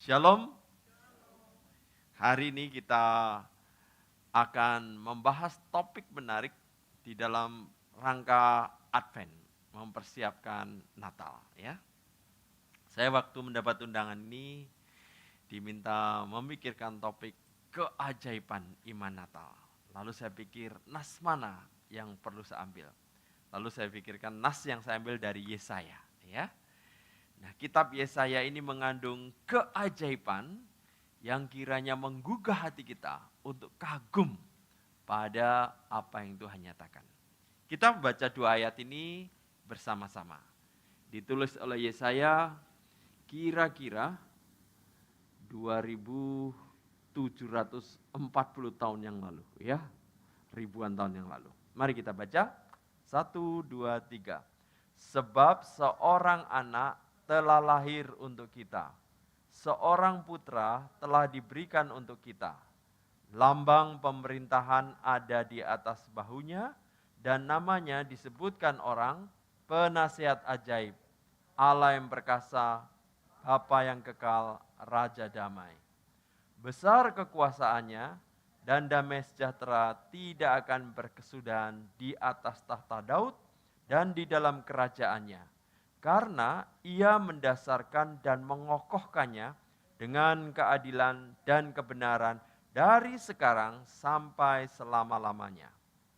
Shalom, hari ini kita akan membahas topik menarik di dalam rangka Advent, mempersiapkan Natal. Ya, saya waktu mendapat undangan ini diminta memikirkan topik keajaiban iman Natal. Lalu saya pikir nas mana yang perlu saya ambil. Lalu saya pikirkan nas yang saya ambil dari Yesaya. Ya, nah, kitab Yesaya ini mengandung keajaiban yang kiranya menggugah hati kita untuk kagum pada apa yang Tuhan nyatakan. Kita membaca dua ayat ini bersama-sama. Ditulis oleh Yesaya kira-kira 2740 tahun yang lalu, ya. Ribuan tahun yang lalu. Mari kita baca. 1, 2, 3. Sebab seorang anak telah lahir untuk kita. Seorang putra telah diberikan untuk kita. Lambang pemerintahan ada di atas bahunya dan namanya disebutkan orang penasihat ajaib, Allah yang perkasa, Bapa yang kekal, Raja damai. Besar kekuasaannya dan damai sejahtera tidak akan berkesudahan di atas tahta Daud dan di dalam kerajaannya. Karena ia mendasarkan dan mengokohkannya dengan keadilan dan kebenaran dari sekarang sampai selama-lamanya.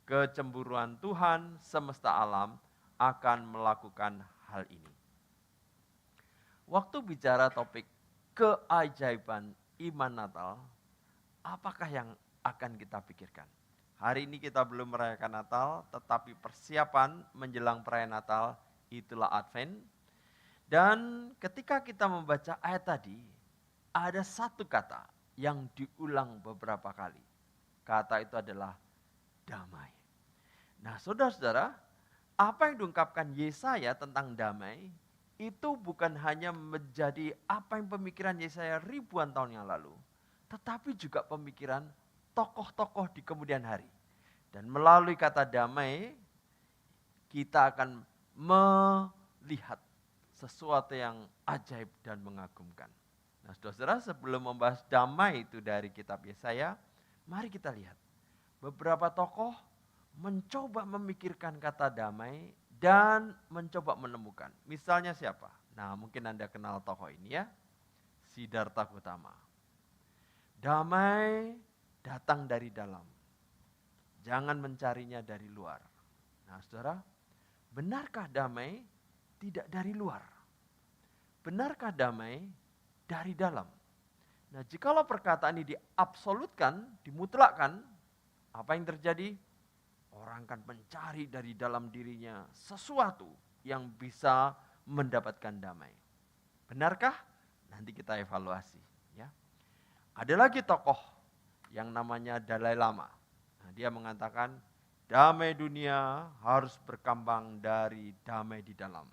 Kecemburuan Tuhan semesta alam akan melakukan hal ini. Waktu bicara topik keajaiban iman Natal, apakah yang akan kita pikirkan? Hari ini kita belum merayakan Natal, tetapi persiapan menjelang perayaan Natal itulah Advent. Dan ketika kita membaca ayat tadi, ada satu kata yang diulang beberapa kali. Kata itu adalah damai. Nah, saudara-saudara, apa yang diungkapkan Yesaya tentang damai, itu bukan hanya menjadi apa yang pemikiran Yesaya ribuan tahun yang lalu, tetapi juga pemikiran tokoh-tokoh di kemudian hari. Dan melalui kata damai, kita akan melihat sesuatu yang ajaib dan mengagumkan. Nah, saudara-saudara, sebelum membahas damai itu dari kitab Yesaya, mari kita lihat. Beberapa tokoh mencoba memikirkan kata damai dan mencoba menemukan. Misalnya siapa? Nah, mungkin Anda kenal tokoh ini, ya. Siddhartha Gautama. Damai datang dari dalam. Jangan mencarinya dari luar. Nah, saudara, benarkah damai tidak dari luar? Benarkah damai dari dalam? Nah, jikalau perkataan ini diabsolutkan, dimutlakkan, apa yang terjadi? Orang akan mencari dari dalam dirinya sesuatu yang bisa mendapatkan damai. Benarkah? Nanti kita evaluasi. Ya. Ada lagi tokoh yang namanya Dalai Lama. Nah, dia mengatakan damai dunia harus berkembang dari damai di dalam.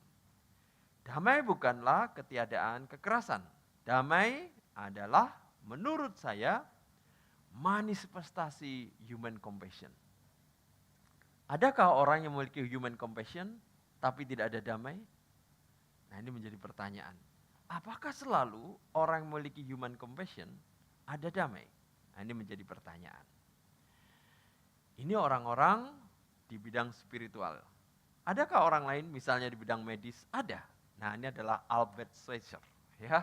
Damai bukanlah ketiadaan kekerasan. Damai adalah menurut saya manifestasi human compassion. Adakah orang yang memiliki human compassion tapi tidak ada damai? Nah, ini menjadi pertanyaan. Apakah selalu orang yang memiliki human compassion ada damai? Nah, ini menjadi pertanyaan. Ini orang-orang di bidang spiritual. Adakah orang lain misalnya di bidang medis? Ada. Nah, ini adalah Albert Schweitzer. Ya,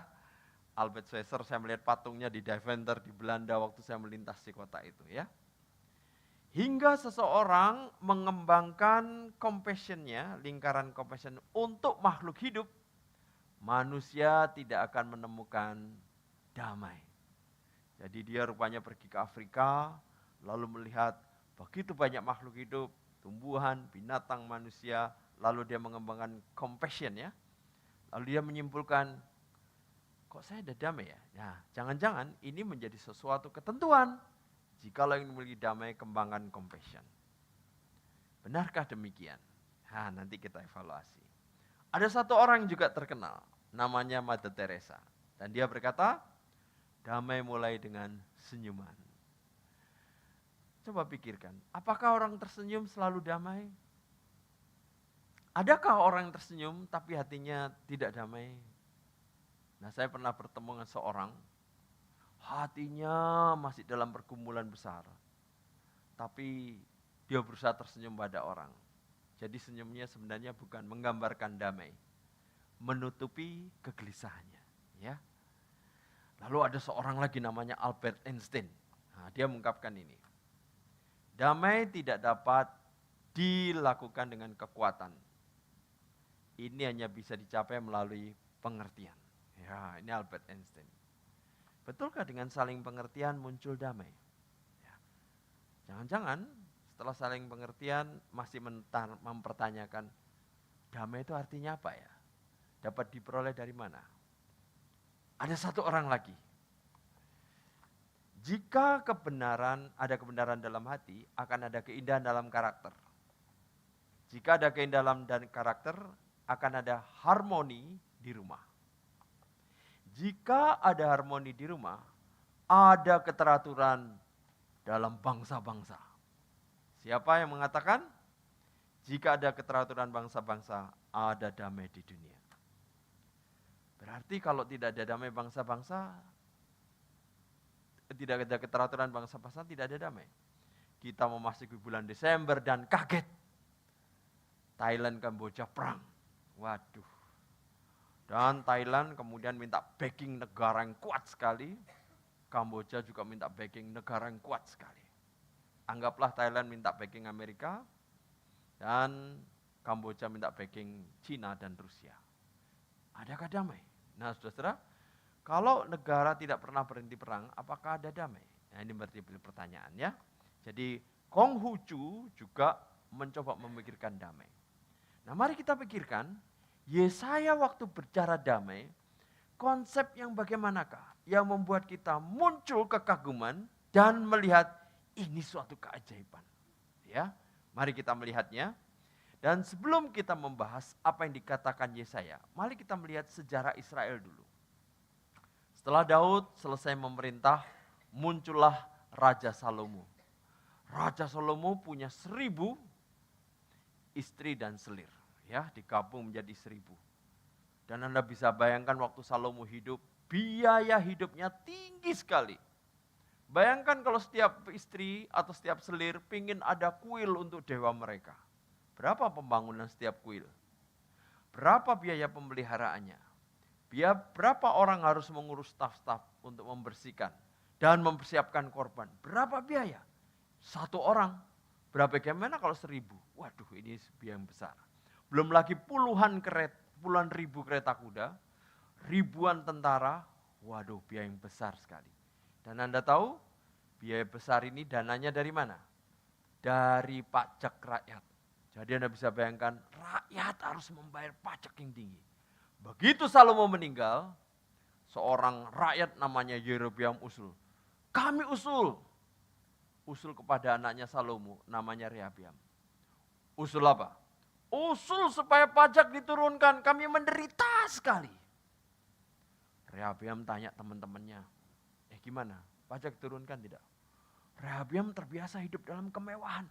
Albert Schweitzer, saya melihat patungnya di Deventer di Belanda waktu saya melintas di kota itu. Ya, hingga seseorang mengembangkan compassion-nya, lingkaran compassion untuk makhluk hidup, manusia tidak akan menemukan damai. Jadi dia rupanya pergi ke Afrika, lalu melihat begitu banyak makhluk hidup, tumbuhan, binatang, manusia, lalu dia mengembangkan compassion, ya. Lalu dia menyimpulkan, kok saya ada damai ya? Nah, jangan-jangan ini menjadi sesuatu ketentuan. Jikalau ingin memiliki damai, kembangkan compassion. Benarkah demikian? Nah, nanti kita evaluasi. Ada satu orang yang juga terkenal, namanya Mother Teresa. Dan dia berkata, damai mulai dengan senyuman. Coba pikirkan, apakah orang tersenyum selalu damai? Adakah orang yang tersenyum tapi hatinya tidak damai? Nah, saya pernah bertemu dengan seorang, hatinya masih dalam pergumulan besar. Tapi dia berusaha tersenyum pada orang. Jadi senyumnya sebenarnya bukan menggambarkan damai, menutupi kegelisahannya. Ya. Lalu ada seorang lagi namanya Albert Einstein. Nah, dia mengungkapkan ini. Damai tidak dapat dilakukan dengan kekuatan. Ini hanya bisa dicapai melalui pengertian. Ya, ini Albert Einstein. Betulkah dengan saling pengertian muncul damai? Ya. Jangan-jangan setelah saling pengertian masih mempertanyakan, damai itu artinya apa ya? Dapat diperoleh dari mana? Ada satu orang lagi. Jika ada kebenaran dalam hati, akan ada keindahan dalam karakter. Jika ada keindahan dalam karakter, akan ada harmoni di rumah. Jika ada harmoni di rumah, ada keteraturan dalam bangsa-bangsa. Siapa yang mengatakan? Jika ada keteraturan bangsa-bangsa, ada damai di dunia. Berarti kalau tidak ada damai bangsa-bangsa, tidak ada keteraturan bangsa-bangsa, tidak ada damai. Kita memasuki bulan Desember dan kaget. Thailand, Kamboja perang. Waduh. Dan Thailand kemudian minta backing negara yang kuat sekali. Kamboja juga minta backing negara yang kuat sekali. Anggaplah Thailand minta backing Amerika, dan Kamboja minta backing Cina dan Rusia. Adakah damai? Nah, saudara-saudara, kalau negara tidak pernah berhenti perang, apakah ada damai? Nah, ini berarti pertanyaan ya. Jadi Konghucu juga mencoba memikirkan damai. Nah, mari kita pikirkan, Yesaya waktu berbicara damai, konsep yang bagaimanakah yang membuat kita muncul kekaguman dan melihat ini suatu keajaiban. Ya, mari kita melihatnya. Dan sebelum kita membahas apa yang dikatakan Yesaya, mari kita melihat sejarah Israel dulu. Setelah Daud selesai memerintah, muncullah Raja Salomo. Raja Salomo punya 1000 istri dan selir, ya, digabung menjadi 1000. Dan Anda bisa bayangkan waktu Salomo hidup, biaya hidupnya tinggi sekali. Bayangkan kalau setiap istri atau setiap selir pingin ada kuil untuk dewa mereka. Berapa pembangunan setiap kuil? Berapa biaya pemeliharaannya? Berapa orang harus mengurus staf-staf untuk membersihkan dan mempersiapkan korban? Berapa biaya? 1 orang. Berapa bagaimana kalau 1000? Waduh, ini biaya yang besar. Belum lagi puluhan ribu kereta kuda, ribuan tentara. Waduh, biaya yang besar sekali. Dan Anda tahu, biaya besar ini dananya dari mana? Dari pajak rakyat. Jadi Anda bisa bayangkan, rakyat harus membayar pajak yang tinggi. Begitu Salomo meninggal, seorang rakyat namanya Yerobeam usul. Kami usul kepada anaknya Salomo, namanya Rehabiam. Usul apa? Usul supaya pajak diturunkan, kami menderita sekali. Rehabiam tanya teman-temannya, gimana? Pajak diturunkan tidak? Rehabiam terbiasa hidup dalam kemewahan.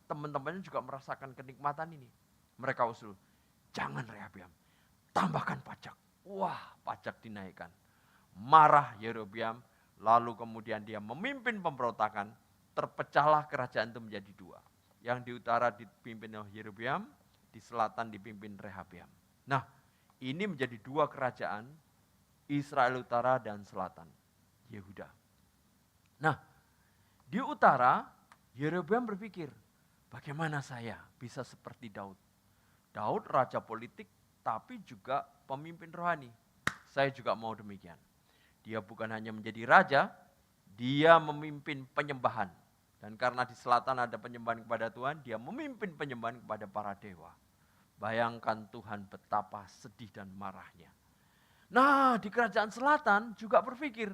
Teman-temannya juga merasakan kenikmatan ini. Mereka usul, jangan Rehabiam, tambahkan pajak. Wah, pajak dinaikkan. Marah Yerobeam, lalu kemudian dia memimpin pemberontakan. Terpecahlah kerajaan itu menjadi 2. Yang di utara dipimpin oleh Yerobeam, di selatan dipimpin Rehabiam. Nah, ini menjadi 2 kerajaan, Israel utara dan selatan, Yehuda. Nah, di utara, Yerobeam berpikir, bagaimana saya bisa seperti Daud? Daud raja politik, tapi juga pemimpin rohani. Saya juga mau demikian. Dia bukan hanya menjadi raja, dia memimpin penyembahan. Dan karena di selatan ada penyembahan kepada Tuhan, dia memimpin penyembahan kepada para dewa. Bayangkan Tuhan betapa sedih dan marahnya. Nah, di kerajaan selatan juga berpikir,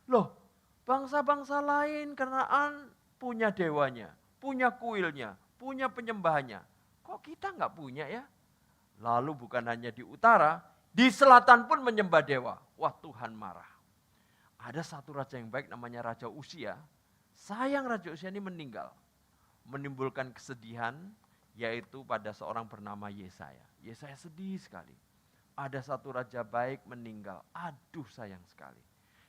loh, bangsa-bangsa lain Kanaan punya dewanya, punya kuilnya, punya penyembahannya. Kok kita nggak punya ya? Lalu bukan hanya di utara, di selatan pun menyembah dewa. Wah, Tuhan marah. Ada satu raja yang baik namanya Raja Usia. Sayang Raja Usia ini meninggal. Menimbulkan kesedihan, yaitu pada seorang bernama Yesaya. Yesaya sedih sekali. ada satu raja baik meninggal. Aduh sayang sekali.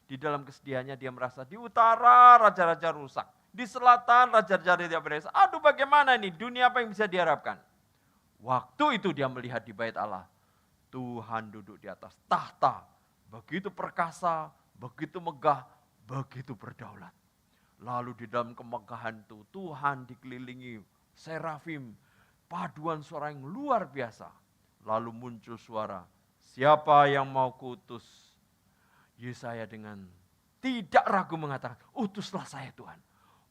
Di dalam kesedihannya dia merasa di utara raja-raja rusak. Di selatan raja-raja tidak beres. Aduh bagaimana ini, dunia apa yang bisa diharapkan? Waktu itu dia melihat di bait Allah. Tuhan duduk di atas tahta. Begitu perkasa, begitu megah, begitu berdaulat. Lalu di dalam kemegahan itu Tuhan dikelilingi serafim. Paduan suara yang luar biasa. Lalu muncul suara, siapa yang mau kuutus? Yesaya dengan tidak ragu mengatakan, utuslah saya Tuhan.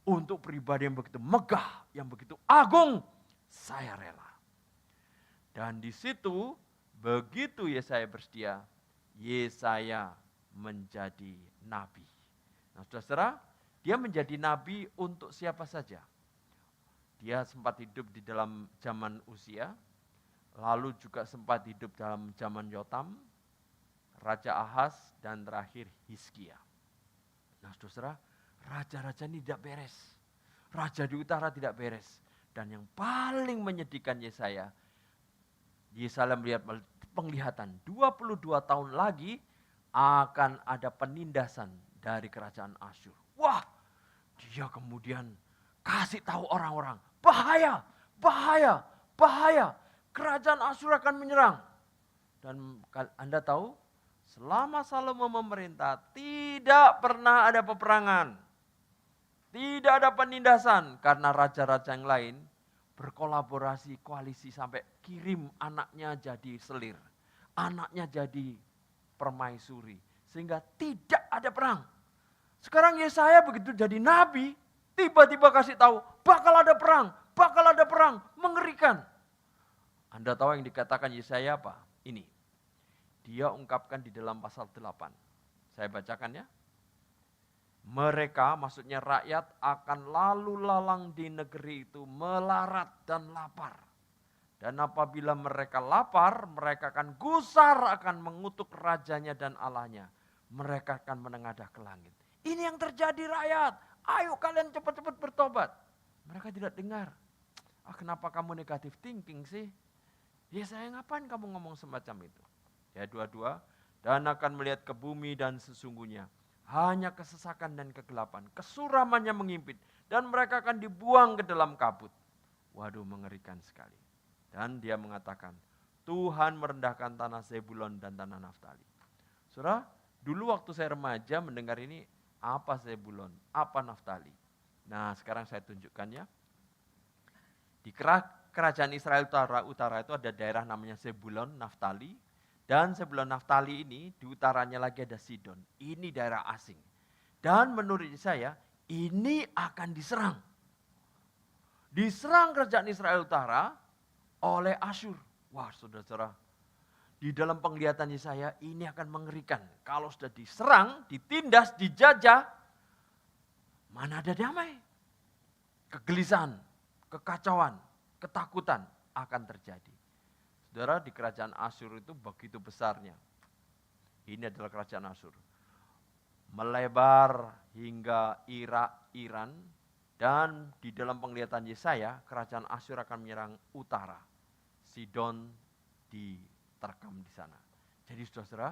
Untuk pribadi yang begitu megah, yang begitu agung, saya rela. Dan di situ, begitu Yesaya bersedia, Yesaya menjadi nabi. Nah saudara, dia menjadi nabi untuk siapa saja. Dia sempat hidup di dalam zaman Uzia, lalu juga sempat hidup dalam zaman Yotam, Raja Ahaz, dan terakhir Hizkia. Nah saudara, raja-raja ini tidak beres. Raja di utara tidak beres. Dan yang paling menyedihkan Yesaya melihat penglihatan 22 tahun lagi akan ada penindasan dari kerajaan Asyur. Wah, dia kemudian kasih tahu orang-orang, bahaya, bahaya, bahaya. Kerajaan Asyur akan menyerang. Dan Anda tahu, selama Salomo memerintah tidak pernah ada peperangan. Tidak ada penindasan karena raja-raja yang lain berkolaborasi, koalisi sampai kirim anaknya jadi selir. Anaknya jadi permaisuri. Sehingga tidak ada perang. Sekarang Yesaya begitu jadi nabi, tiba-tiba kasih tahu bakal ada perang, mengerikan. Anda tahu yang dikatakan Yesaya apa? Ini. Dia ungkapkan di dalam pasal 8. Saya bacakan ya. Mereka, maksudnya rakyat, akan lalu lalang di negeri itu melarat dan lapar. Dan apabila mereka lapar, mereka akan gusar, akan mengutuk rajanya dan Allahnya. Mereka akan menengadah ke langit. Ini yang terjadi rakyat. Ayo kalian cepat-cepat bertobat. Mereka tidak dengar. Kenapa kamu negatif thinking sih? Ya saya ngapain kamu ngomong semacam itu? Ya dua-dua, dan akan melihat ke bumi dan sesungguhnya hanya kesesakan dan kegelapan. Kesuramannya mengimpit dan mereka akan dibuang ke dalam kabut. Waduh mengerikan sekali. Dan dia mengatakan, Tuhan merendahkan tanah Zebulon dan tanah Naftali. Saudara, dulu waktu saya remaja mendengar ini, apa Zebulon, apa Naftali. Nah sekarang saya tunjukkan ya. Di kerajaan Israel utara itu ada daerah namanya Zebulon, Naftali. Dan Zebulon Naftali ini di utaranya lagi ada Sidon. Ini daerah asing. Dan menurut saya ini akan diserang. Diserang kerajaan Israel utara oleh Asyur. Wah saudara-saudara, di dalam penglihatan Yesaya ini akan mengerikan. Kalau sudah diserang, ditindas, dijajah, mana ada damai? Kegelisahan, kekacauan, ketakutan akan terjadi. Saudara, di kerajaan Asyur itu begitu besarnya. Ini adalah kerajaan Asyur. Melebar hingga Irak, Iran, dan di dalam penglihatan Yesaya, kerajaan Asyur akan menyerang utara. Sidon diterkam di sana. Jadi saudara,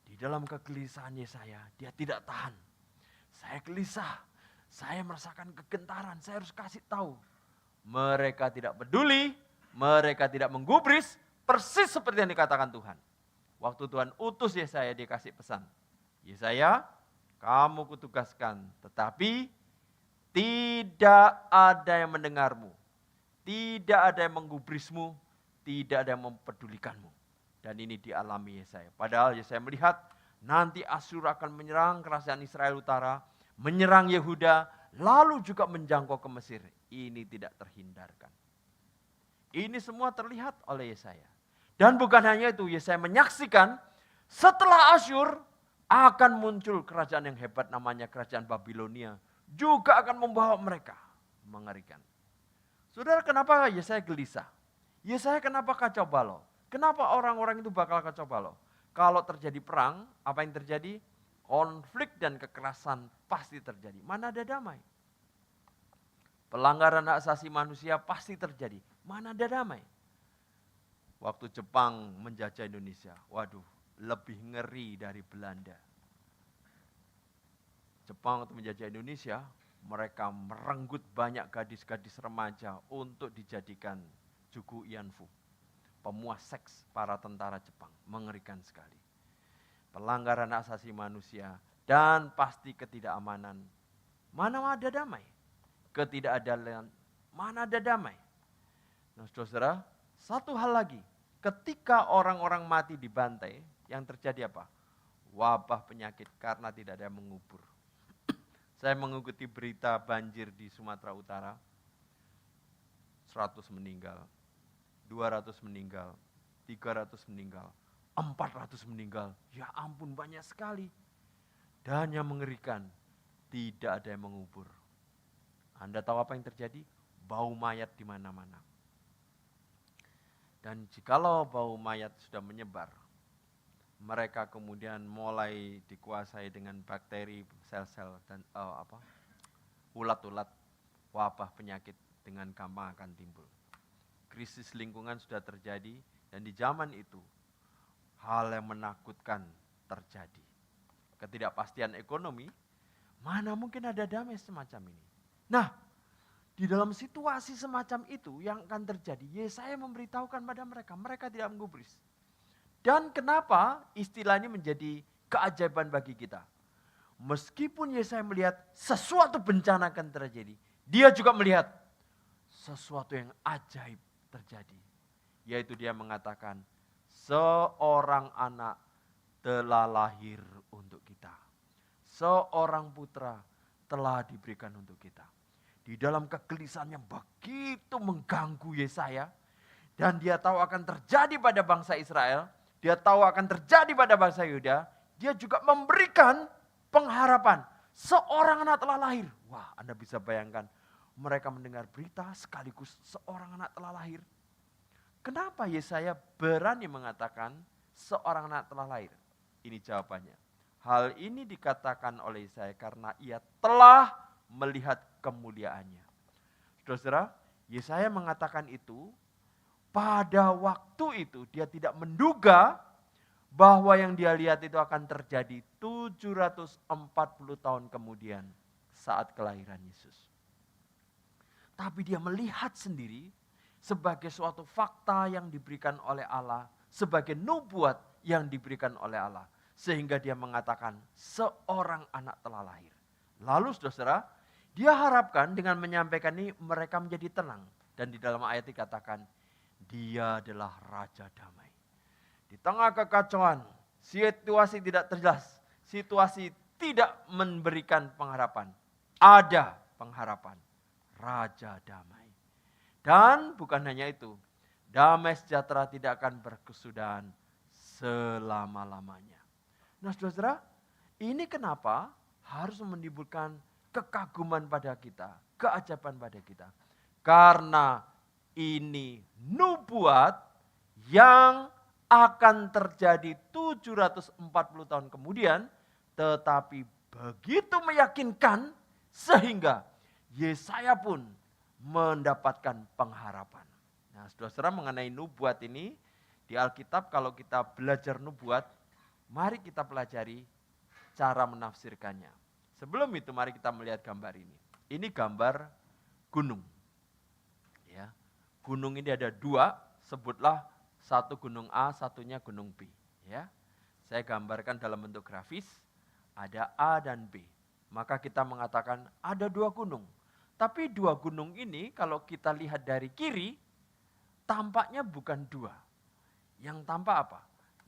di dalam kegelisahan Yesaya, dia tidak tahan. Saya gelisah, saya merasakan kegentaran, saya harus kasih tahu. Mereka tidak peduli, mereka tidak menggubris, persis seperti yang dikatakan Tuhan. Waktu Tuhan utus Yesaya, dia kasih pesan. Yesaya, kamu kutugaskan, tetapi tidak ada yang mendengarmu. Tidak ada yang menggubrismu, tidak ada yang mempedulikanmu. Dan ini dialami Yesaya. Padahal Yesaya melihat nanti Asyur akan menyerang kerajaan Israel utara, menyerang Yehuda, lalu juga menjangkau ke Mesir. Ini tidak terhindarkan. Ini semua terlihat oleh Yesaya. Dan bukan hanya itu, Yesaya menyaksikan setelah Asyur akan muncul kerajaan yang hebat namanya kerajaan Babilonia. Juga akan membawa mereka. Mengerikan. Saudara, kenapa Yesaya gelisah? Yesaya kenapa kacau balau? Kenapa orang-orang itu bakal kacau balau? Kalau terjadi perang, apa yang terjadi? Konflik dan kekerasan pasti terjadi. Mana ada damai? Pelanggaran hak asasi manusia pasti terjadi. Mana ada damai? waktu Jepang menjajah Indonesia. Waduh, lebih ngeri dari Belanda. Jepang waktu menjajah Indonesia, mereka merenggut banyak gadis-gadis remaja untuk dijadikan juku Ianfu. Pemuas seks para tentara Jepang, mengerikan sekali. Pelanggaran hak asasi manusia dan pasti ketidakamanan. Mana ada damai? Ketidakadilan, mana ada damai? Nah, saudara, satu hal lagi, ketika orang-orang mati dibantai, yang terjadi apa? Wabah penyakit karena tidak ada yang mengubur. Saya mengikuti berita banjir di Sumatera Utara, 100 meninggal, 200 meninggal, 300 meninggal, 400 meninggal. Ya ampun, banyak sekali. Dan yang mengerikan, tidak ada yang mengubur. Anda tahu apa yang terjadi? Bau mayat di mana-mana. Dan jikalau bau mayat sudah menyebar, mereka kemudian mulai dikuasai dengan bakteri, sel-sel, dan ulat-ulat, wabah penyakit dengan gampang akan timbul. Krisis lingkungan sudah terjadi, dan di zaman itu, hal yang menakutkan terjadi. Ketidakpastian ekonomi, mana mungkin ada damai semacam ini. Nah, di dalam situasi semacam itu yang akan terjadi, Yesaya memberitahukan pada mereka, mereka tidak menggubris. Dan kenapa istilah ini menjadi keajaiban bagi kita? Meskipun Yesaya melihat sesuatu bencana akan terjadi, dia juga melihat sesuatu yang ajaib terjadi. Yaitu dia mengatakan, seorang anak telah lahir untuk kita. Seorang putra telah diberikan untuk kita. Di dalam kegelisahan yang begitu mengganggu Yesaya, dan dia tahu akan terjadi pada bangsa Israel, dia tahu akan terjadi pada bangsa Yuda, dia juga memberikan pengharapan. Seorang anak telah lahir. Wah, Anda bisa bayangkan, mereka mendengar berita sekaligus seorang anak telah lahir. Kenapa Yesaya berani mengatakan seorang anak telah lahir? Ini jawabannya. Hal ini dikatakan oleh Yesaya karena ia telah melihat kemuliaannya. Saudara, Yesaya mengatakan itu, pada waktu itu dia tidak menduga bahwa yang dia lihat itu akan terjadi 740 tahun kemudian saat kelahiran Yesus. Tapi dia melihat sendiri sebagai suatu fakta yang diberikan oleh Allah, sebagai nubuat yang diberikan oleh Allah. Sehingga dia mengatakan seorang anak telah lahir. Lalu saudara, dia harapkan dengan menyampaikan ini mereka menjadi tenang. Dan di dalam ayat dikatakan, dia adalah Raja Damai. Di tengah kekacauan, situasi tidak jelas, situasi tidak memberikan pengharapan. Ada pengharapan, Raja Damai. Dan bukan hanya itu, damai sejahtera tidak akan berkesudahan selama-lamanya. Nah saudara, ini kenapa harus menimbulkan kekaguman pada kita, keajaban pada kita. Karena ini nubuat yang akan terjadi 740 tahun kemudian, tetapi begitu meyakinkan sehingga Yesaya pun mendapatkan pengharapan. Nah, saudara-saudara, mengenai nubuat ini di Alkitab, kalau kita belajar nubuat, mari kita pelajari cara menafsirkannya. Sebelum itu mari kita melihat gambar ini. Ini gambar gunung. Ya. Gunung ini ada dua, sebutlah satu gunung A, satunya gunung B. Ya. Saya gambarkan dalam bentuk grafis, ada A dan B. Maka kita mengatakan ada dua gunung. Tapi dua gunung ini kalau kita lihat dari kiri, tampaknya bukan dua. Yang tampak apa?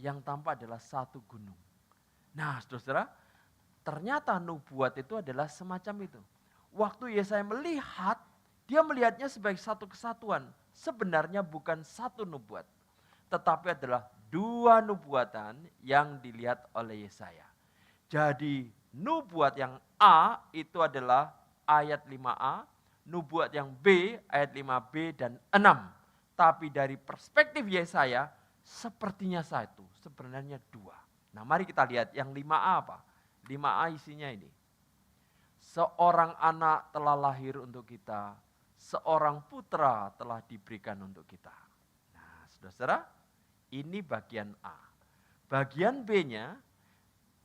Yang tampak adalah satu gunung. Nah, saudara, ternyata nubuat itu adalah semacam itu. Waktu Yesaya melihat, dia melihatnya sebagai satu kesatuan. Sebenarnya bukan satu nubuat, tetapi adalah dua nubuatan yang dilihat oleh Yesaya. Jadi nubuat yang A itu adalah ayat 5a, nubuat yang B ayat 5b dan 6. Tapi dari perspektif Yesaya sepertinya satu, sebenarnya dua. Nah mari kita lihat yang 5a apa? 5a isinya ini. Seorang anak telah lahir untuk kita, seorang putra telah diberikan untuk kita. Nah saudara, Ini bagian A. Bagian B-nya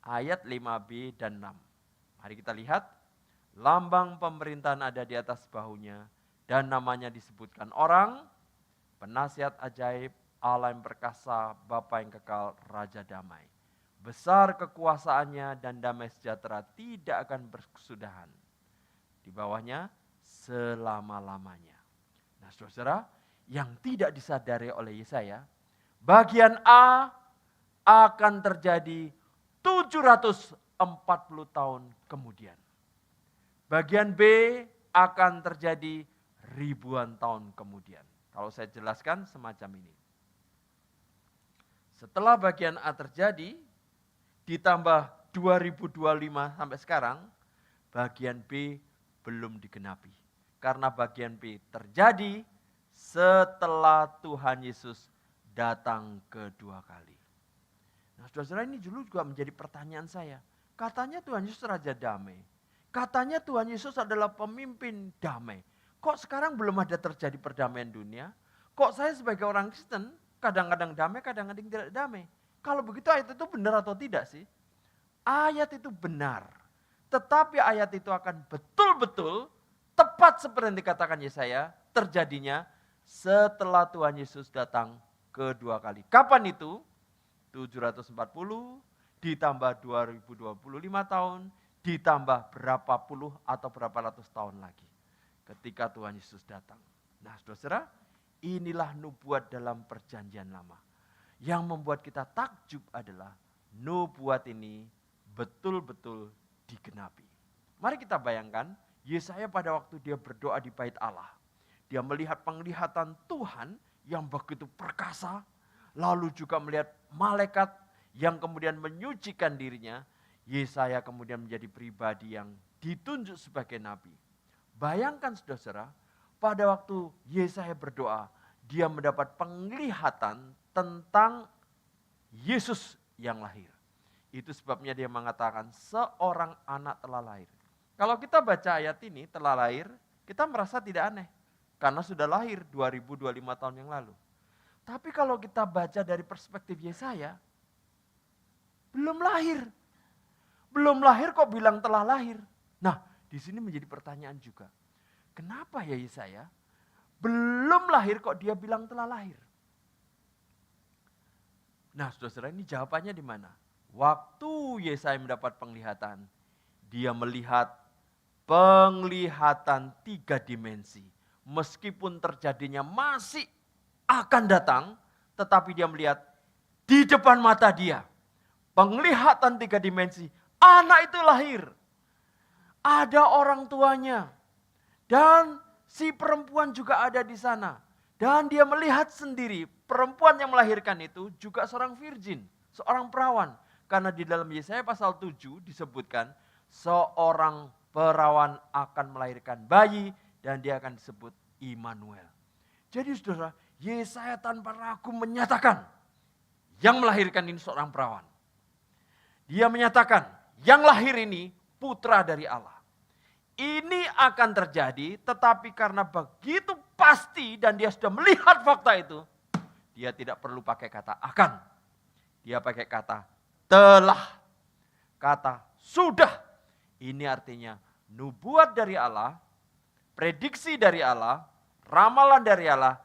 ayat 5b dan 6. Mari kita lihat. Lambang pemerintahan ada di atas bahunya dan namanya disebutkan orang, penasihat ajaib, Allah yang perkasa, Bapa yang kekal, Raja damai. Besar kekuasaannya dan damai sejahtera tidak akan berkesudahan. Di bawahnya selama-lamanya. Nah saudara, yang tidak disadari oleh Yesaya, bagian A akan terjadi 740 tahun kemudian. Bagian B akan terjadi ribuan tahun kemudian. Kalau saya jelaskan semacam ini. Setelah bagian A terjadi, ditambah 2025 sampai sekarang, bagian B belum digenapi. Karena bagian B terjadi setelah Tuhan Yesus datang kedua kali. Nah saudara, ini dulu juga menjadi pertanyaan saya. Katanya Tuhan Yesus Raja damai. Katanya Tuhan Yesus adalah pemimpin damai. Kok sekarang belum ada terjadi perdamaian dunia? Kok saya sebagai orang Kristen kadang-kadang damai, kadang-kadang tidak damai? Kalau begitu ayat itu benar atau tidak sih? Ayat itu benar. Tetapi ayat itu akan betul-betul tepat seperti yang dikatakan Yesaya, terjadinya setelah Tuhan Yesus datang kedua kali. Kapan itu? 740 ditambah 2025 tahun, ditambah berapa puluh atau berapa ratus tahun lagi ketika Tuhan Yesus datang. Nah saudara, inilah nubuat dalam perjanjian lama. Yang membuat kita takjub adalah nubuat ini betul-betul digenapi. Mari kita bayangkan, Yesaya pada waktu dia berdoa di bait Allah. Dia melihat penglihatan Tuhan yang begitu perkasa, lalu juga melihat malaikat yang kemudian menyucikan dirinya. Yesaya kemudian menjadi pribadi yang ditunjuk sebagai nabi. Bayangkan saudara, pada waktu Yesaya berdoa, dia mendapat penglihatan tentang Yesus yang lahir. Itu sebabnya dia mengatakan seorang anak telah lahir. Kalau kita baca ayat ini, telah lahir, kita merasa tidak aneh. Karena sudah lahir 2025 tahun yang lalu. Tapi kalau kita baca dari perspektif Yesaya, belum lahir. Belum lahir kok bilang telah lahir. Nah, di sini menjadi pertanyaan juga. Kenapa ya Yesaya belum lahir kok dia bilang telah lahir? Nah, saudara, ini jawabannya di mana? Waktu Yesaya mendapat penglihatan, dia melihat penglihatan 3 dimensi. Meskipun terjadinya masih akan datang, tetapi dia melihat di depan mata dia. Penglihatan 3 dimensi. Anak itu lahir. Ada orang tuanya. Dan si perempuan juga ada di sana. Dan dia melihat sendiri perempuan yang melahirkan itu juga seorang virgin. Seorang perawan. Karena di dalam Yesaya pasal 7 disebutkan seorang perawan akan melahirkan bayi dan dia akan disebut Immanuel. Jadi saudara, Yesaya tanpa ragu menyatakan yang melahirkan ini seorang perawan. Dia menyatakan yang lahir ini putra dari Allah. Ini akan terjadi, tetapi karena begitu pasti dan dia sudah melihat fakta itu, dia tidak perlu pakai kata akan. Dia pakai kata telah. Kata sudah. Ini artinya nubuat dari Allah, prediksi dari Allah, ramalan dari Allah,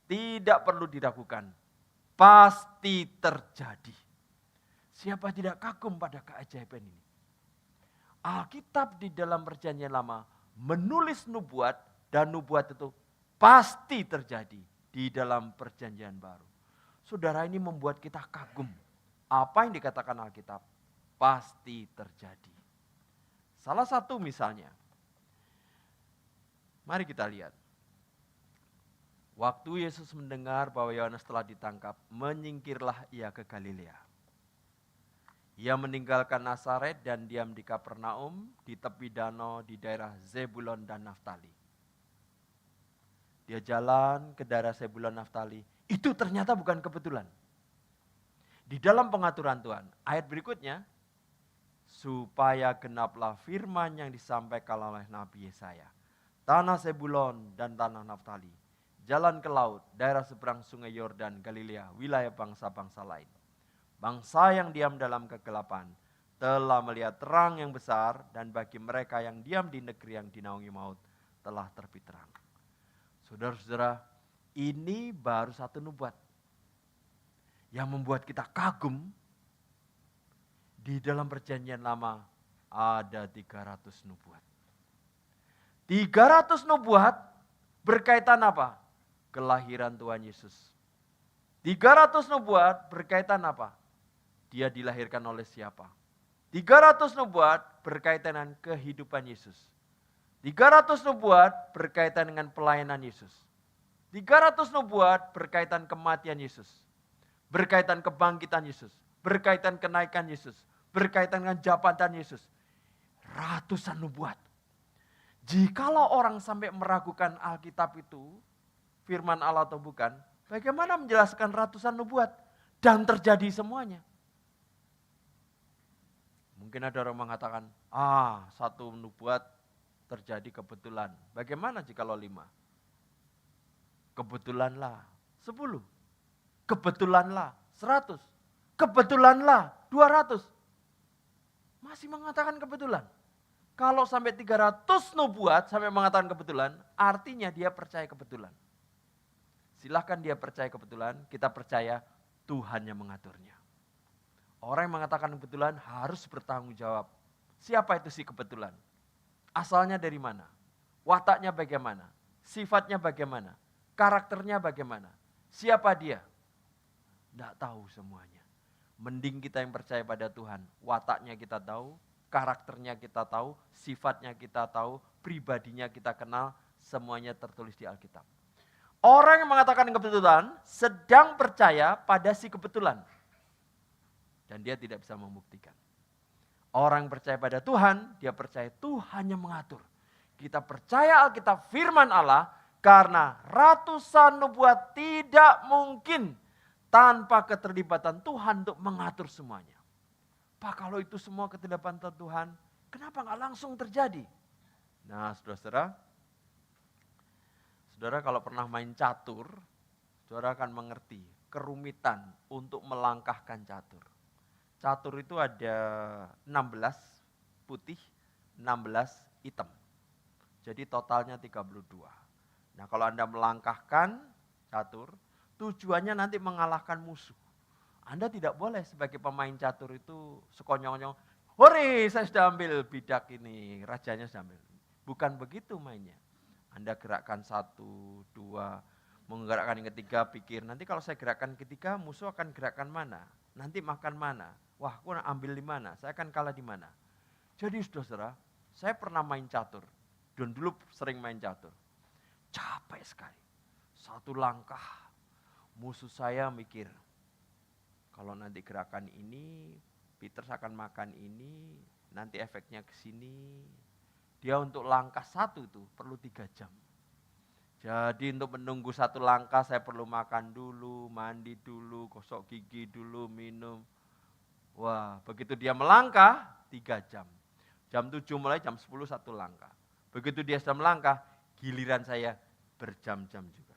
tidak perlu diragukan. Pasti terjadi. Siapa tidak kagum pada keajaiban ini? Alkitab di dalam perjanjian lama menulis nubuat dan nubuat itu pasti terjadi di dalam perjanjian baru. Saudara, ini membuat kita kagum. Apa yang dikatakan Alkitab pasti terjadi. Salah satu misalnya, mari kita lihat. Waktu Yesus mendengar bahwa Yohanes telah ditangkap, menyingkirlah ia ke Galilea. Ia meninggalkan Nazaret dan diam di Kapernaum, di tepi danau di daerah Zebulon dan Naftali. Dia jalan ke daerah Zebulon Naftali. Itu ternyata bukan kebetulan. Di dalam pengaturan Tuhan, ayat berikutnya, supaya genaplah firman yang disampaikan oleh Nabi Yesaya. Tanah Zebulon dan tanah Naftali, jalan ke laut, daerah seberang sungai Yordan, Galilea, wilayah bangsa-bangsa lain. Bangsa yang diam dalam kegelapan telah melihat terang yang besar, dan bagi mereka yang diam di negeri yang dinaungi maut telah terbit terang. Saudara-saudara, ini baru satu nubuat yang membuat kita kagum. Di dalam perjanjian lama ada 300 nubuat. 300 nubuat berkaitan apa? Kelahiran Tuhan Yesus. 300 nubuat berkaitan apa? Dia dilahirkan oleh siapa? 300 nubuat berkaitan dengan kehidupan Yesus. 300 nubuat berkaitan dengan pelayanan Yesus. 300 nubuat berkaitan kematian Yesus. Berkaitan kebangkitan Yesus. Berkaitan kenaikan Yesus. Berkaitan dengan jabatan Yesus. Ratusan nubuat. Jikalau orang sampai meragukan Alkitab itu firman Allah atau bukan, bagaimana menjelaskan ratusan nubuat dan terjadi semuanya? Mungkin ada orang mengatakan, satu nubuat terjadi kebetulan. Bagaimana jikalau 5? Kebetulanlah 10. Kebetulanlah 100. Kebetulanlah 200. Masih mengatakan kebetulan. Kalau sampai 300 nubuat sampai mengatakan kebetulan, artinya dia percaya kebetulan. Silahkan dia percaya kebetulan, kita percaya Tuhan yang mengaturnya. Orang yang mengatakan kebetulan harus bertanggung jawab. Siapa itu si kebetulan? Asalnya dari mana? Wataknya bagaimana? Sifatnya bagaimana? Karakternya bagaimana? Siapa dia? Tidak tahu semuanya. Mending kita yang percaya pada Tuhan. Wataknya kita tahu, karakternya kita tahu, sifatnya kita tahu, pribadinya kita kenal, semuanya tertulis di Alkitab. Orang yang mengatakan kebetulan sedang percaya pada si kebetulan. Dan dia tidak bisa membuktikan. Orang yang percaya pada Tuhan, dia percaya Tuhan yang mengatur. Kita percaya Alkitab firman Allah, karena ratusan nubuat tidak mungkin tanpa keterlibatan Tuhan untuk mengatur semuanya. Pak, kalau itu semua keterlibatan Tuhan, kenapa nggak langsung terjadi? Nah, saudara-saudara, saudara kalau pernah main catur, saudara akan mengerti kerumitan untuk melangkahkan catur. Catur itu ada 16 putih, 16 hitam. Jadi totalnya 32. Nah, kalau Anda melangkahkan catur, tujuannya nanti mengalahkan musuh. Anda tidak boleh sebagai pemain catur itu sekonyong-konyong, hore saya sudah ambil bidak ini, rajanya sudah ambil. Bukan begitu mainnya. Anda gerakkan 1, 2, menggerakkan yang ketiga, pikir nanti kalau saya gerakkan ketiga musuh akan gerakkan mana? Nanti makan mana? Wah, aku ambil di mana? Saya akan kalah di mana? Jadi saudara, saya pernah main catur. Dan dulu sering main catur. Capek sekali. Satu langkah, musuh saya mikir, kalau nanti gerakan ini, Peter akan makan ini, nanti efeknya ke sini. Dia untuk langkah 1 itu perlu 3 jam. Jadi untuk menunggu 1 langkah saya perlu makan dulu, mandi dulu, gosok gigi dulu, minum. Wah, begitu dia melangkah 3 jam. Jam 7 mulai, jam 10 1 langkah. Begitu dia sudah melangkah, giliran saya berjam-jam juga.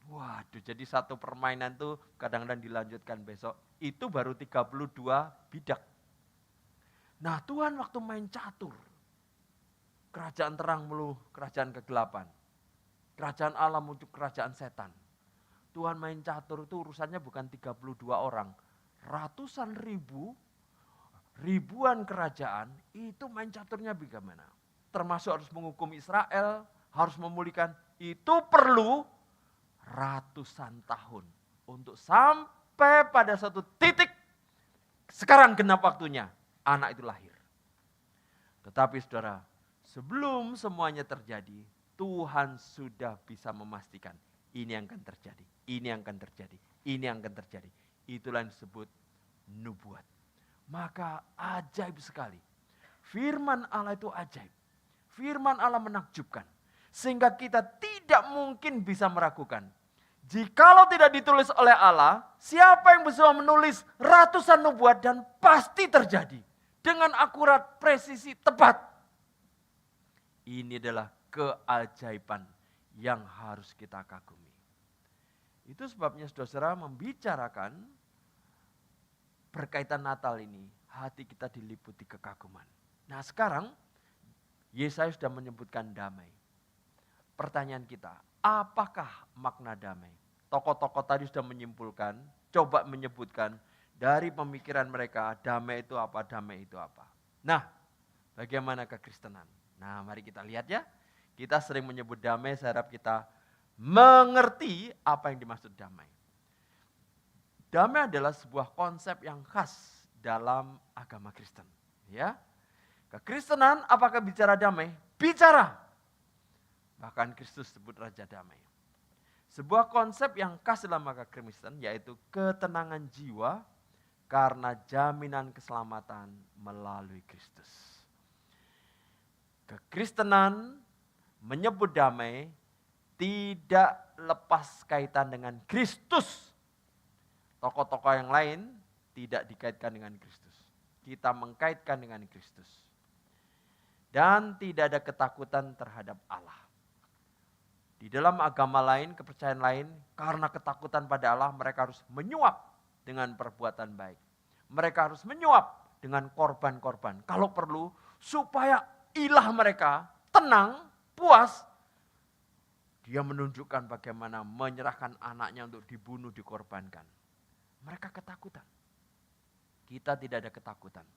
Waduh, jadi satu permainan tuh kadang-kadang dilanjutkan besok. Itu baru 32 bidak. Nah, Tuhan waktu main catur, kerajaan terang meluluh kerajaan kegelapan. Kerajaan Allah muncul kerajaan setan. Tuhan main catur itu urusannya bukan 32 orang. Ratusan ribu, ribuan kerajaan itu main caturnya bagaimana? Termasuk harus menghukum Israel, harus memulihkan. Itu perlu ratusan tahun. Untuk sampai pada satu titik, sekarang genap waktunya, anak itu lahir. Tetapi saudara, sebelum semuanya terjadi, Tuhan sudah bisa memastikan ini yang akan terjadi, ini yang akan terjadi, ini yang akan terjadi. Itulah yang disebut nubuat. Maka ajaib sekali. Firman Allah itu ajaib. Firman Allah menakjubkan. Sehingga kita tidak mungkin bisa meragukan. Jikalau tidak ditulis oleh Allah, siapa yang bisa menulis ratusan nubuat dan pasti terjadi. Dengan akurat, presisi, tepat. Ini adalah keajaiban yang harus kita kagumi. Itu sebabnya saudara membicarakan berkaitan Natal ini, hati kita diliputi kekaguman. Nah sekarang, Yesaya sudah menyebutkan damai. Pertanyaan kita, apakah makna damai? Tokoh-tokoh tadi sudah menyimpulkan, coba menyebutkan dari pemikiran mereka, damai itu apa, damai itu apa. Nah, bagaimana kekristenan? Nah mari kita lihat ya. Kita sering menyebut damai, saya harap kita mengerti apa yang dimaksud damai. Damai adalah sebuah konsep yang khas dalam agama Kristen. Ya, kekristenan apakah bicara damai? Bicara. Bahkan Kristus sebut Raja Damai. Sebuah konsep yang khas dalam agama Kristen yaitu ketenangan jiwa karena jaminan keselamatan melalui Kristus. Kekristenan menyebut damai tidak lepas kaitan dengan Kristus. Tokoh-tokoh yang lain tidak dikaitkan dengan Kristus. Kita mengkaitkan dengan Kristus. Dan tidak ada ketakutan terhadap Allah. Di dalam agama lain, kepercayaan lain, karena ketakutan pada Allah, mereka harus menyuap dengan perbuatan baik. Mereka harus menyuap dengan korban-korban. Kalau perlu, supaya ilah mereka tenang, puas. Dia menunjukkan bagaimana menyerahkan anaknya untuk dibunuh, dikorbankan. Mereka ketakutan. Kita tidak ada ketakutan.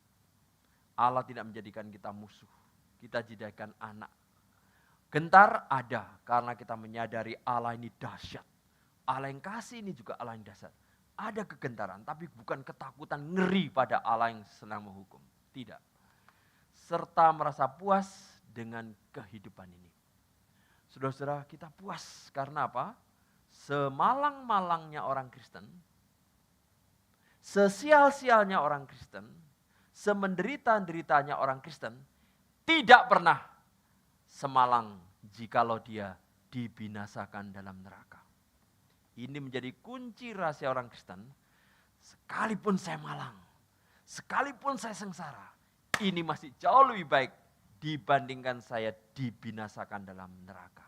Allah tidak menjadikan kita musuh. Kita jadikan anak. Gentar ada karena kita menyadari Allah ini dahsyat. Allah yang kasih ini juga Allah yang dahsyat. Ada kegentaran tapi bukan ketakutan ngeri pada Allah yang senang menghukum. Tidak. Serta merasa puas dengan kehidupan ini. Saudara-saudara, kita puas karena apa? Semalang-malangnya orang Kristen, sesial-sialnya orang Kristen, semenderita-deritanya orang Kristen, tidak pernah semalang jikalau dia dibinasakan dalam neraka. Ini menjadi kunci rahasia orang Kristen. Sekalipun saya malang, sekalipun saya sengsara, ini masih jauh lebih baik dibandingkan saya dibinasakan dalam neraka.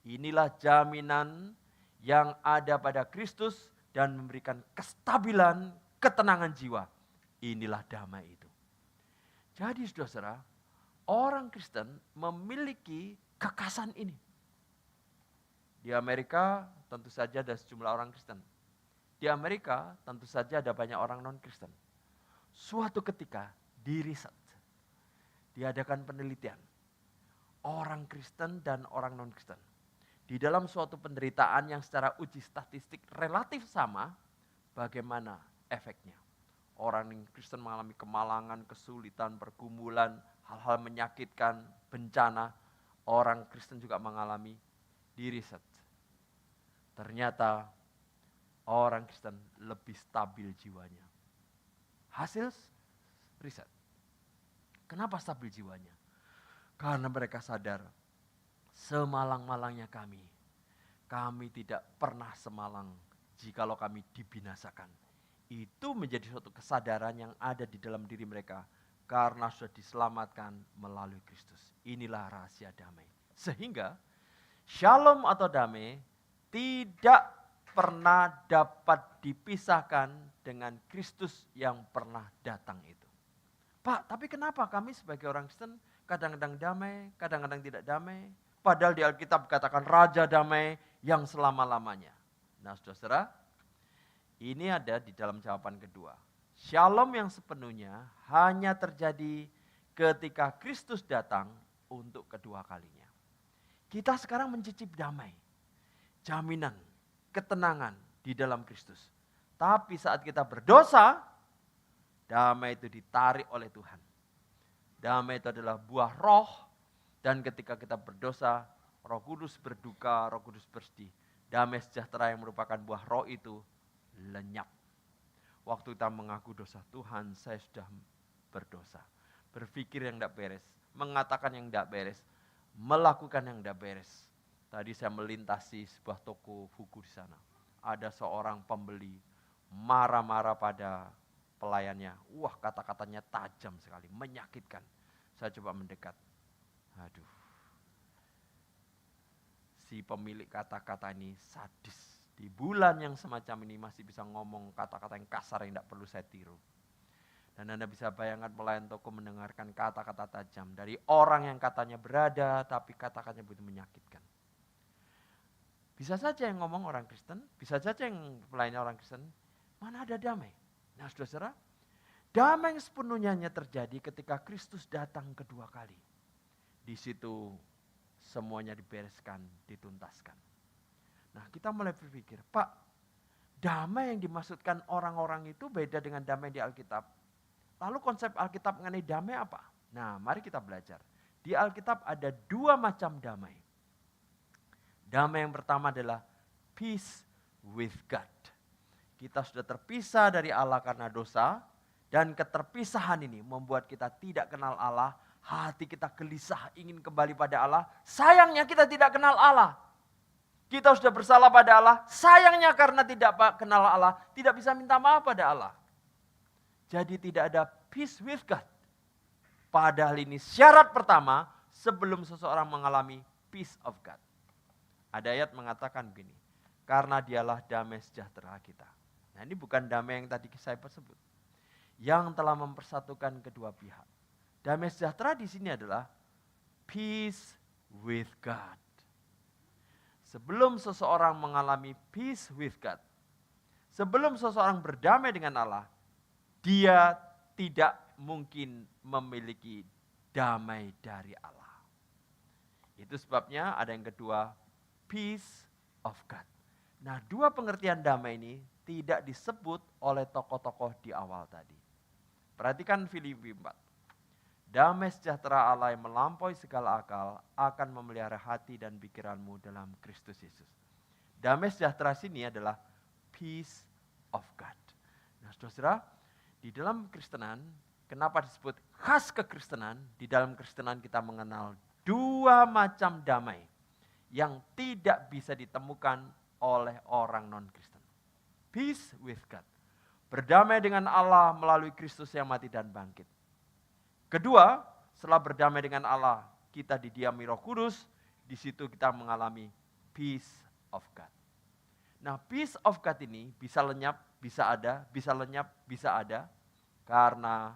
Inilah jaminan yang ada pada Kristus dan memberikan kestabilan, ketenangan jiwa. Inilah damai itu. Jadi saudara-saudara, orang Kristen memiliki kekhasan ini. Di Amerika tentu saja ada sejumlah orang Kristen. Di Amerika tentu saja ada banyak orang non-Kristen. Suatu ketika di riset, diadakan penelitian. Orang Kristen dan orang non-Kristen. Di dalam suatu penderitaan yang secara uji statistik relatif sama, bagaimana efeknya. Orang yang Kristen mengalami kemalangan, kesulitan, pergumulan, hal-hal menyakitkan, bencana. Orang Kristen juga mengalami di riset. Ternyata orang Kristen lebih stabil jiwanya. Hasil riset. Kenapa stabil jiwanya? Karena mereka sadar, semalang-malangnya kami tidak pernah semalang jikalau kami dibinasakan. Itu menjadi suatu kesadaran yang ada di dalam diri mereka karena sudah diselamatkan melalui Kristus. Inilah rahasia damai. Sehingga shalom atau damai tidak pernah dapat dipisahkan dengan Kristus yang pernah datang itu. Pak, tapi kenapa kami sebagai orang Kristen kadang-kadang damai, kadang-kadang tidak damai? Padahal di Alkitab katakan Raja Damai yang selama-lamanya. Nah saudara, ini ada di dalam jawaban kedua. Shalom yang sepenuhnya hanya terjadi ketika Kristus datang untuk kedua kalinya. Kita sekarang mencicip damai, jaminan, ketenangan di dalam Kristus. Tapi saat kita berdosa, damai itu ditarik oleh Tuhan. Damai itu adalah buah roh. Dan ketika kita berdosa, Roh Kudus berduka, Roh Kudus bersedih. Damai sejahtera yang merupakan buah roh itu lenyap. Waktu kita mengaku dosa, Tuhan saya sudah berdosa. Berpikir yang tidak beres, mengatakan yang tidak beres, melakukan yang tidak beres. Tadi saya melintasi sebuah toko buku di sana. Ada seorang pembeli marah-marah pada pelayannya. Wah, kata-katanya tajam sekali, menyakitkan. Saya coba mendekat. Aduh. si pemilik kata-kata ini sadis. Di bulan yang semacam ini masih bisa ngomong kata-kata yang kasar yang tidak perlu saya tiru. Dan Anda bisa bayangkan pelayan toko mendengarkan kata-kata tajam dari orang yang katanya berada tapi kata-katanya begitu menyakitkan. Bisa saja yang ngomong orang Kristen, bisa saja yang pelayan orang Kristen, mana ada damai. Nah saudara, damai yang sepenuhnya hanya terjadi ketika Kristus datang kedua kali. Di situ semuanya dibereskan, dituntaskan. Nah kita mulai berpikir, Pak, damai yang dimaksudkan orang-orang itu beda dengan damai di Alkitab. Lalu konsep Alkitab mengenai damai apa? Nah mari kita belajar. Di Alkitab ada dua macam damai. Damai yang pertama adalah peace with God. Kita sudah terpisah dari Allah karena dosa. Dan keterpisahan ini membuat kita tidak kenal Allah. Hati kita gelisah ingin kembali pada Allah. Sayangnya kita tidak kenal Allah. Kita sudah bersalah pada Allah. Sayangnya karena tidak kenal Allah. Tidak bisa minta maaf pada Allah. Jadi tidak ada peace with God. Padahal ini syarat pertama sebelum seseorang mengalami peace of God. Ada ayat mengatakan begini. Karena dialah damai sejahtera kita. Nah ini bukan damai yang tadi saya sebut. Yang telah mempersatukan kedua pihak. Damai sejahtera di sini adalah peace with God. Sebelum seseorang mengalami peace with God. Sebelum seseorang berdamai dengan Allah. Dia tidak mungkin memiliki damai dari Allah. Itu sebabnya ada yang kedua, peace of God. Nah, dua pengertian damai ini tidak disebut oleh tokoh-tokoh di awal tadi. Perhatikan Filipi 4. Damai sejahtera Allah yang melampaui segala akal akan memelihara hati dan pikiranmu dalam Kristus Yesus. Damai sejahtera sini adalah peace of God. Nah, saudara, di dalam Kristenan, kenapa disebut khas kekristenan? Di dalam Kristenan kita mengenal dua macam damai yang tidak bisa ditemukan oleh orang non-Kristen. Peace with God. Berdamai dengan Allah melalui Kristus yang mati dan bangkit. Kedua, setelah berdamai dengan Allah, kita didiami Roh Kudus, di situ kita mengalami peace of God. Nah, peace of God ini bisa lenyap, bisa ada, bisa lenyap, bisa ada, karena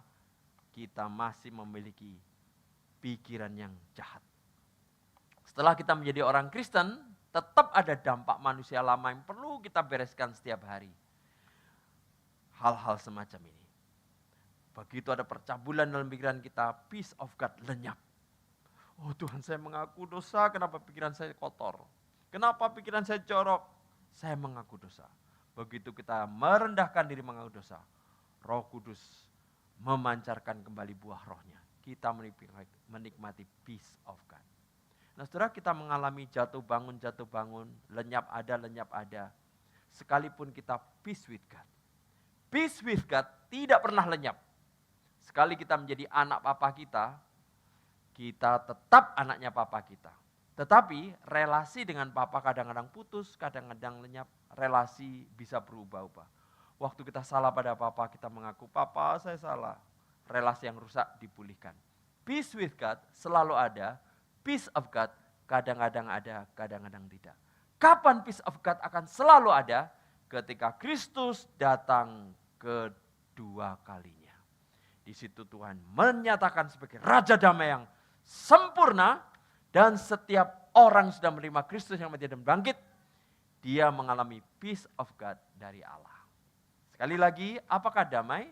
kita masih memiliki pikiran yang jahat. Setelah kita menjadi orang Kristen, tetap ada dampak manusia lama yang perlu kita bereskan setiap hari. Hal-hal semacam ini. Begitu ada percabulan dalam pikiran kita, peace of God lenyap. Oh Tuhan, saya mengaku dosa, kenapa pikiran saya kotor? Kenapa pikiran saya jorok? Saya mengaku dosa. Begitu kita merendahkan diri mengaku dosa, Roh Kudus memancarkan kembali buah rohnya. Kita menikmati peace of God. Nah saudara, kita mengalami jatuh bangun, lenyap ada. Sekalipun kita peace with God. Peace with God tidak pernah lenyap. Sekali kita menjadi anak papa kita tetap anaknya papa kita. Tetapi relasi dengan papa kadang-kadang putus, kadang-kadang lenyap. Relasi bisa berubah-ubah. Waktu kita salah pada papa, kita mengaku, papa saya salah. Relasi yang rusak dipulihkan. Peace with God selalu ada. Peace of God kadang-kadang ada, kadang-kadang tidak. Kapan peace of God akan selalu ada? Ketika Kristus datang kedua kalinya. Di situ Tuhan menyatakan sebagai Raja Damai yang sempurna. Dan setiap orang sudah menerima Kristus yang mati dan bangkit, dia mengalami peace of God dari Allah. Sekali lagi, apakah damai?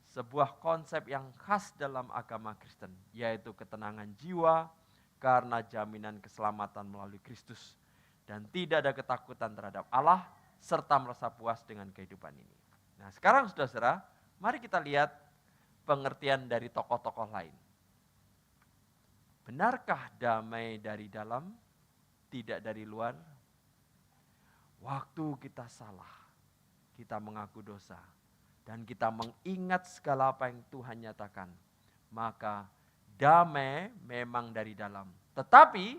Sebuah konsep yang khas dalam agama Kristen, yaitu ketenangan jiwa karena jaminan keselamatan melalui Kristus. Dan tidak ada ketakutan terhadap Allah, serta merasa puas dengan kehidupan ini. Nah sekarang saudara-saudara, mari kita lihat pengertian dari tokoh-tokoh lain. Benarkah damai dari dalam, tidak dari luar? Waktu kita salah, kita mengaku dosa, dan kita mengingat segala apa yang Tuhan nyatakan, maka damai memang dari dalam. Tetapi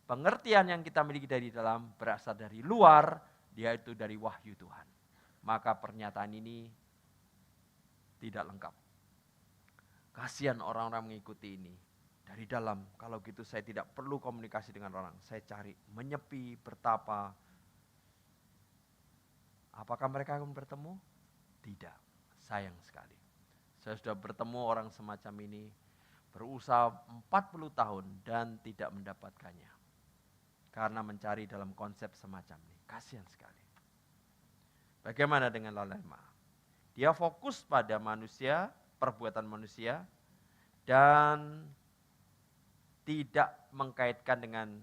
pengertian yang kita miliki dari dalam berasal dari luar, yaitu dari wahyu Tuhan. Maka pernyataan ini tidak lengkap. Kasihan orang-orang mengikuti ini. Dari dalam, kalau gitu saya tidak perlu komunikasi dengan orang. Saya cari, menyepi, bertapa. Apakah mereka akan bertemu? Tidak, sayang sekali. Saya sudah bertemu orang semacam ini, berusaha 40 tahun dan tidak mendapatkannya. Karena mencari dalam konsep semacam ini. Kasihan sekali. Bagaimana dengan Lalema? Dia fokus pada manusia, perbuatan manusia, dan tidak mengkaitkan dengan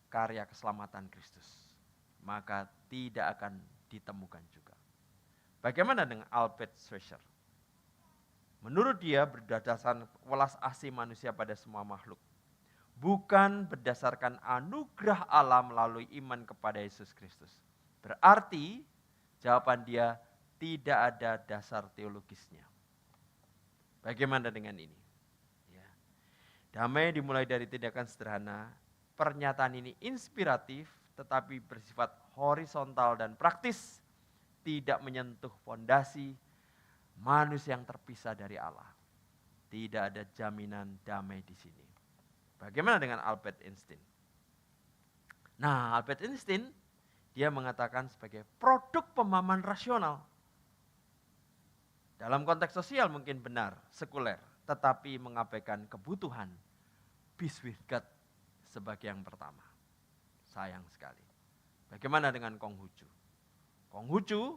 karya keselamatan Kristus. Maka tidak akan ditemukan juga. Bagaimana dengan Albert Schweitzer? Menurut dia berdasarkan welas asih manusia pada semua makhluk. Bukan berdasarkan anugerah Allah melalui iman kepada Yesus Kristus. Berarti jawaban dia tidak ada dasar teologisnya. Bagaimana dengan ini? Ya. Damai dimulai dari tindakan sederhana. Pernyataan ini inspiratif tetapi bersifat horizontal dan praktis. Tidak menyentuh fondasi manusia yang terpisah dari Allah. Tidak ada jaminan damai di sini. Bagaimana dengan Albert Einstein? Nah, Albert Einstein dia mengatakan sebagai produk pemahaman rasional. Dalam konteks sosial mungkin benar, sekuler, tetapi mengabaikan kebutuhan peace with God sebagai yang pertama. Sayang sekali. Bagaimana dengan Konghucu? Konghucu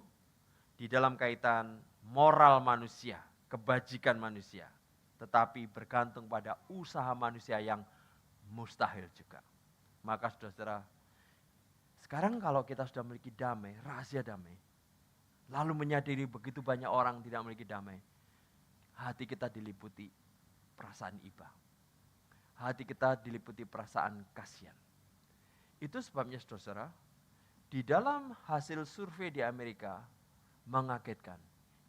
di dalam kaitan moral manusia, kebajikan manusia, tetapi bergantung pada usaha manusia yang mustahil juga. Maka saudara-saudara, sekarang kalau kita sudah memiliki damai, rahasia damai, lalu menyadari begitu banyak orang tidak memiliki damai, hati kita diliputi perasaan iba. Hati kita diliputi perasaan kasihan. Itu sebabnya saudara-saudara, di dalam hasil survei di Amerika, mengagetkan.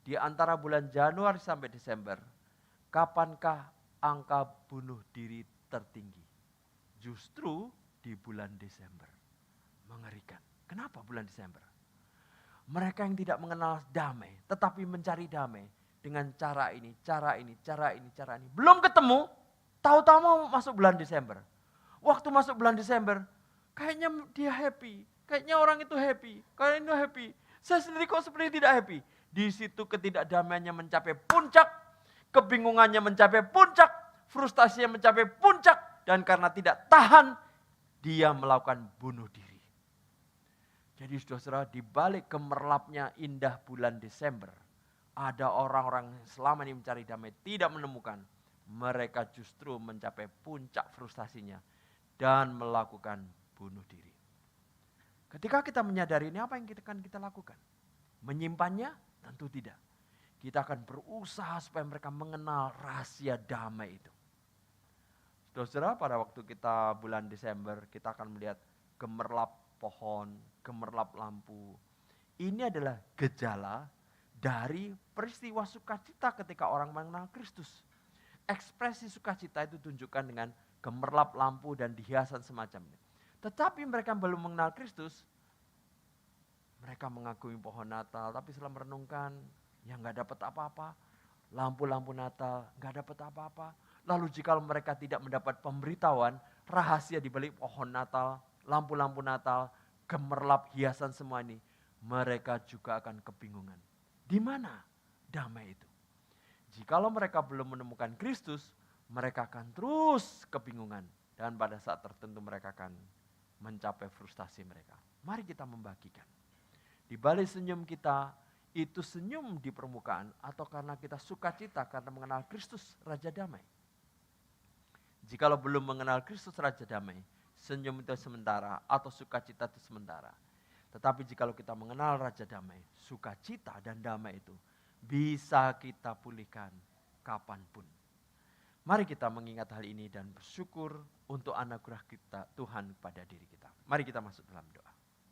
Di antara bulan Januari sampai Desember, kapankah angka bunuh diri tertinggi? Justru di bulan Desember. Mengerikan. Kenapa bulan Desember? Mereka yang tidak mengenal damai, tetapi mencari damai dengan cara ini, cara ini, cara ini, cara ini. Belum ketemu, tahu-tahu mau masuk bulan Desember. Waktu masuk bulan Desember, kayaknya dia happy, kayaknya orang itu happy, kayaknya itu happy. Saya sendiri kok seperti tidak happy. Di situ ketidakdamaiannya mencapai puncak, kebingungannya mencapai puncak, frustasinya mencapai puncak, dan karena tidak tahan, dia melakukan bunuh diri. Jadi saudara-saudara, di balik gemerlapnya indah bulan Desember, ada orang-orang yang selama ini mencari damai, tidak menemukan. Mereka justru mencapai puncak frustasinya dan melakukan bunuh diri. Ketika kita menyadari ini, apa yang akan kita lakukan? Menyimpannya? Tentu tidak. Kita akan berusaha supaya mereka mengenal rahasia damai itu. Saudara-saudara, pada waktu kita bulan Desember, kita akan melihat gemerlap pohon, gemerlap lampu. Ini adalah gejala dari peristiwa sukacita ketika orang mengenal Kristus. Ekspresi sukacita itu tunjukkan dengan gemerlap lampu dan dihiasan semacamnya. Tetapi mereka belum mengenal Kristus, mereka mengagumi pohon Natal, tapi setelah merenungkan, ya nggak dapat apa-apa. Lampu-lampu Natal nggak dapat apa-apa. Lalu jika mereka tidak mendapat pemberitahuan, rahasia di balik pohon Natal, lampu-lampu Natal, gemerlap hiasan semua ini, mereka juga akan kebingungan. Di mana damai itu? Jikalau mereka belum menemukan Kristus, mereka akan terus kebingungan. Dan pada saat tertentu mereka akan mencapai frustasi mereka. Mari kita membagikan. Di balik senyum kita, itu senyum di permukaan atau karena kita sukacita karena mengenal Kristus Raja Damai. Jikalau belum mengenal Kristus Raja Damai, senyum itu sementara atau sukacita itu sementara. Tetapi jikalau kita mengenal Raja Damai, sukacita dan damai itu bisa kita pulihkan kapanpun. Mari kita mengingat hal ini dan bersyukur untuk anugerah kita Tuhan pada diri kita. Mari kita masuk dalam doa.